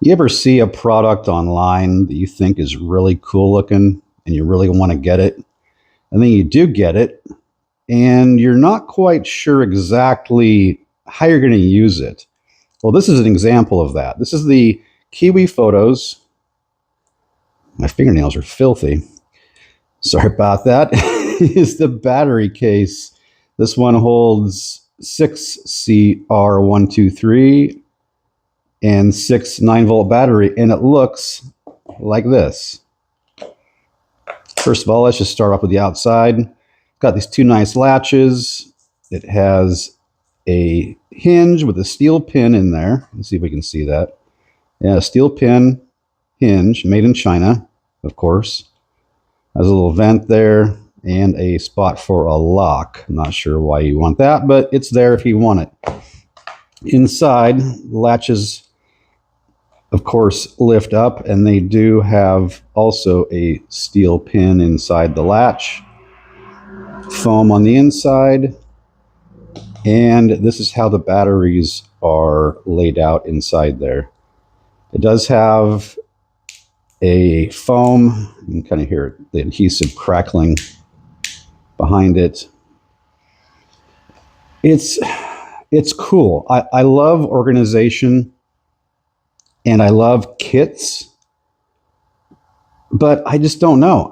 You ever see a product online that you think is really cool looking and you really want to get it? And then you do get it and you're not quite sure exactly how you're going to use it. Well, this is an example of that. This is the Kiwifotos. My fingernails are filthy. Sorry about that. Is the battery case. This one holds 6CR123 and 6 9-volt battery, and it looks like this. First of all, let's just start off with the outside. Got these two nice latches. It has a hinge with a steel pin in there. Let's see if we can see that. Yeah, a steel pin hinge, made in China, of course. Has a little vent there and a spot for a lock. I'm not sure why you want that, but it's there if you want it. Inside, the latches, of course, lift up, and they do have also a steel pin inside the latch. Foam on the inside. And this is how the batteries are laid out inside there. It does have a foam. You can kind of hear the adhesive crackling behind it. It's cool. I love organization and I love kits, but I just don't know.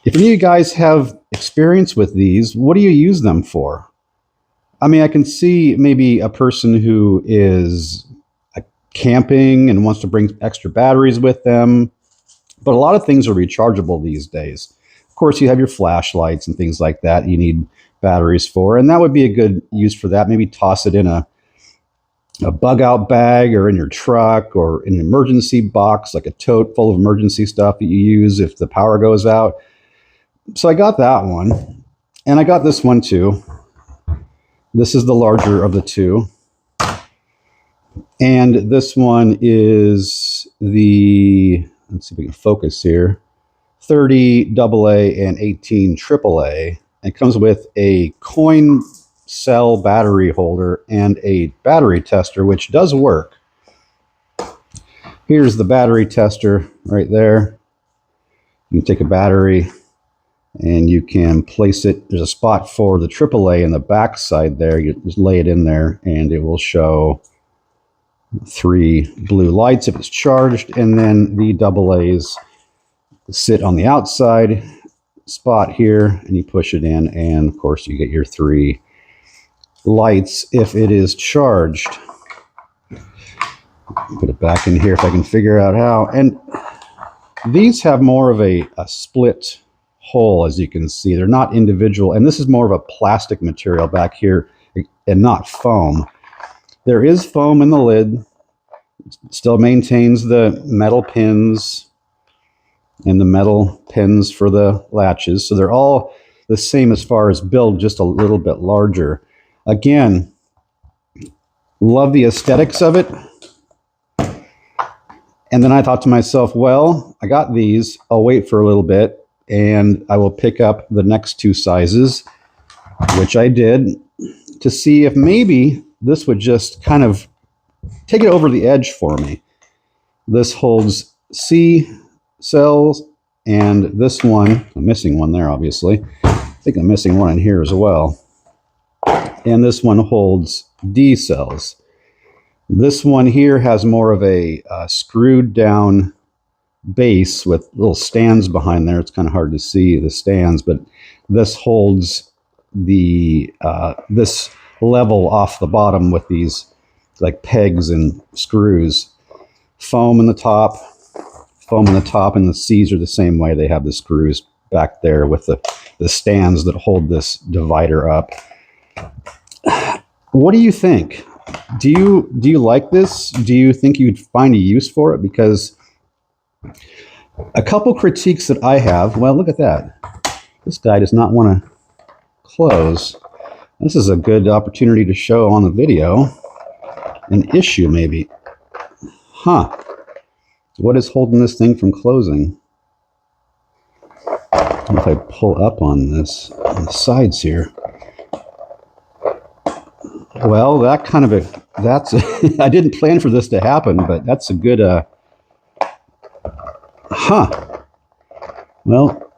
If any of you guys have experience with these, what do you use them for? I mean, I can see maybe a person who is camping and wants to bring extra batteries with them, but a lot of things are rechargeable these days. Of course, you have your flashlights and things like that you need batteries for, and that would be a good use for that. Maybe toss it in a bug out bag or in your truck or in an emergency box, like a tote full of emergency stuff that you use if the power goes out. So I got that one, and I got this one too. This is the larger of the two. And this one is the, let's see if we can focus here, 30 AA and 18 AAA. It comes with a coin cell battery holder and a battery tester, which does work. Here's the battery tester right there. You can take a battery and you can place it. There's a spot for the AAA in the back side there. You just lay it in there and it will show 3 blue lights if it's charged, and then the AA's sit on the outside spot here, and you push it in, and of course you get your 3 lights if it is charged. Put it back in here if I can figure out how. And these have more of a split hole, as you can see. They're not individual, and this is more of a plastic material back here and not foam. There is foam in the lid. It still maintains the metal pins and the metal pins for the latches. So they're all the same as far as build, just a little bit larger. Again, love the aesthetics of it. And then I thought to myself, well, I got these. I'll wait for a little bit and I will pick up the next 2 sizes, which I did, to see if maybe this would just kind of take it over the edge for me. This holds C cells, and this one, I'm missing one there, obviously. I think I'm missing one in here as well. And this one holds D cells. This one here has more of a screwed down base with little stands behind there. It's kind of hard to see the stands, but this holds the this level off the bottom with these like pegs and screws. Foam in the top, and the C's are the same way. They have the screws back there with the stands that hold this divider up. What do you think? Do you like this? Do you think you'd find a use for it? Because a couple critiques that I have, well, look at that. This guy does not want to close. This is a good opportunity to show on the video an issue maybe. Huh. What is holding this thing from closing? If I pull up on this, on the sides here. Well, that's I didn't plan for this to happen, but that's a good well,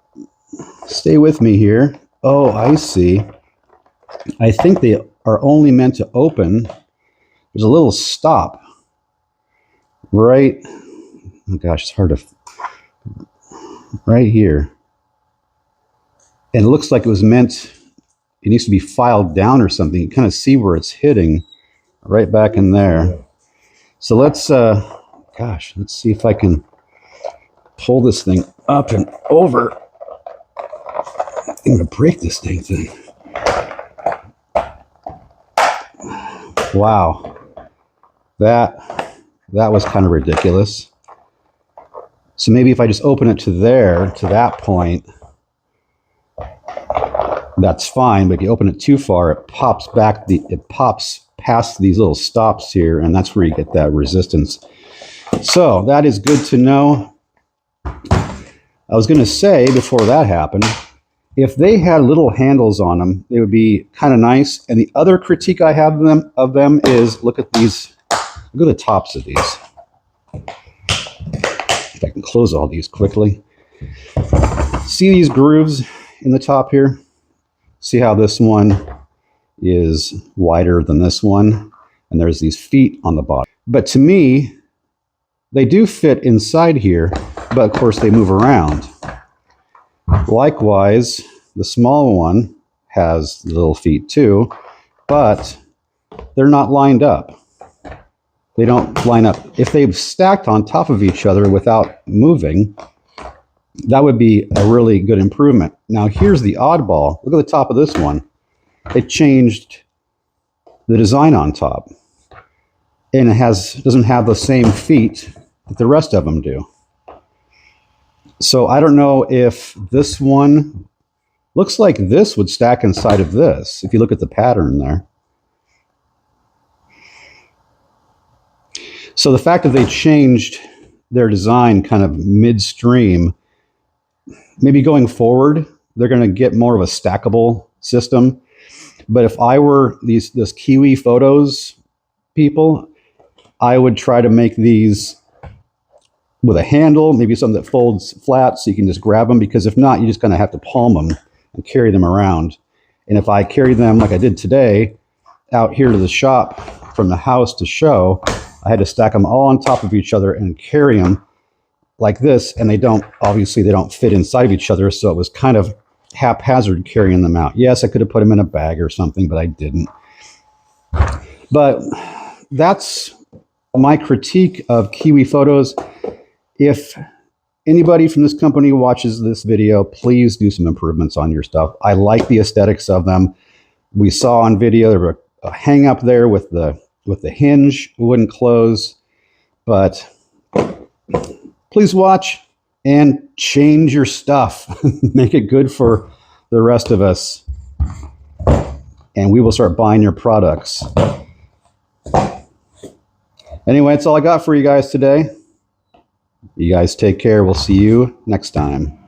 stay with me here. Oh, I see. I think they are only meant to open. There's a little stop right. Oh gosh, it's hard to. Right here. And it looks like it was meant. It needs to be filed down or something. You kind of see where it's hitting, right back in there. So let's see if I can pull this thing up and over. I'm gonna break this dang thing. Wow, that was kind of ridiculous. So maybe if I just open it to that point, that's fine. But if you open it too far, it pops past these little stops here, and that's where you get that resistance. So that is good to know. I was going to say before that happened, if they had little handles on them, they would be kind of nice. And the other critique I have of them is look at these. Look at the tops of these. If I can close all these quickly. See these grooves in the top here? See how this one is wider than this one? And there's these feet on the bottom. But to me, they do fit inside here, but of course they move around. Likewise, the small one has little feet too, but they're not lined up. They don't line up. If they've stacked on top of each other without moving, that would be a really good improvement. Now here's the oddball. Look at the top of this one. It changed the design on top. And it doesn't have the same feet that the rest of them do. So I don't know if this one looks like this would stack inside of this, if you look at the pattern there. So the fact that they changed their design kind of midstream, maybe going forward, they're going to get more of a stackable system. But if I were this Kiwifotos people, I would try to make these with a handle, maybe something that folds flat so you can just grab them, because if not, you're just going to have to palm them and carry them around. And if I carry them like I did today out here to the shop from the house to show, I had to stack them all on top of each other and carry them like this, and they don't fit inside of each other, so it was kind of haphazard carrying them out. Yes, I could have put them in a bag or something, but I didn't. But that's my critique of Kiwifotos. If anybody from this company watches this video, please do some improvements on your stuff. I like the aesthetics of them. We saw on video there were a hang up there with the hinge wouldn't close, but please watch and change your stuff. Make it good for the rest of us, and we will start buying your products. Anyway, that's all I got for you guys today. You guys take care. We'll see you next time.